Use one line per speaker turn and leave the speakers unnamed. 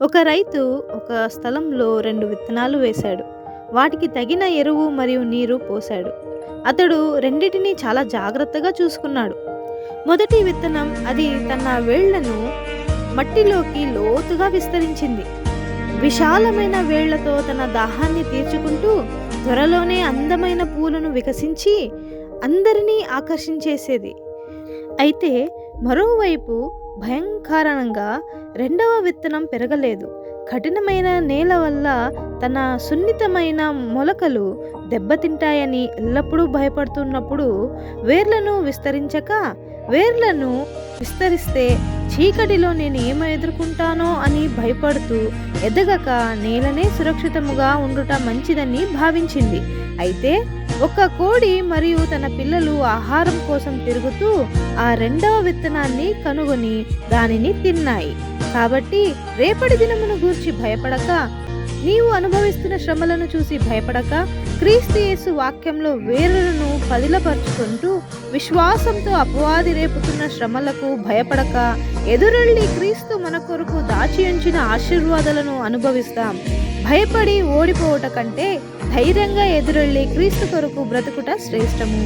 ఒక రైతు ఒక స్థలంలో 2 విత్తనాలు వేశాడు. వాటికి తగిన ఎరువు మరియు నీరు పోశాడు. అతడు రెండిటిని చాలా జాగ్రత్తగా చూసుకున్నాడు. మొదటి విత్తనం అది తన వేళ్లను మట్టిలోకి లోతుగా విస్తరించింది. విశాలమైన వేళ్లతో తన దాహాన్ని తీర్చుకుంటూ త్వరలోనే అందమైన పూలను వికసించి అందరినీ ఆకర్షించేసేది. అయితే మరోవైపు భయంకరంగా రెండవ విత్తనం పెరగలేదు. కఠినమైన నేల వల్ల తన సున్నితమైన మొలకలు దెబ్బతింటాయని ఎల్లప్పుడూ భయపడుతున్నప్పుడు వేర్లను విస్తరిస్తే చీకటిలో నేను ఏమి ఎదుర్కొంటానో అని భయపడుతూ ఎదగక నేలనే సురక్షితముగా ఉండుట మంచిదని భావించింది. అయితే ఒక కోడి మరియు తన పిల్లలు ఆహారం కోసం తిరుగుతూ ఆ రెండవ విత్తనాన్ని కనుగొని దానిని తిన్నాయి. కాబట్టి రేపటి దినమును గూర్చి భయపడక, నీవు అనుభవిస్తున్న శ్రమలను చూసి భయపడక, క్రీస్తు యేసు వాక్యంలో వేరులను పదిలపరుచుకుంటూ విశ్వాసంతో అపవాది రేపుతున్న శ్రమలకు భయపడక ఎదురెళ్ళి క్రీస్తు మన కొరకు దాచి ఉంచిన ఆశీర్వాదాలను అనుభవిస్తాం. భయపడి ఓడిపోవట కంటే ధైర్యంగా ఎదురెళ్ళి క్రీస్తు కొరకు బ్రతుకుట శ్రేష్టము.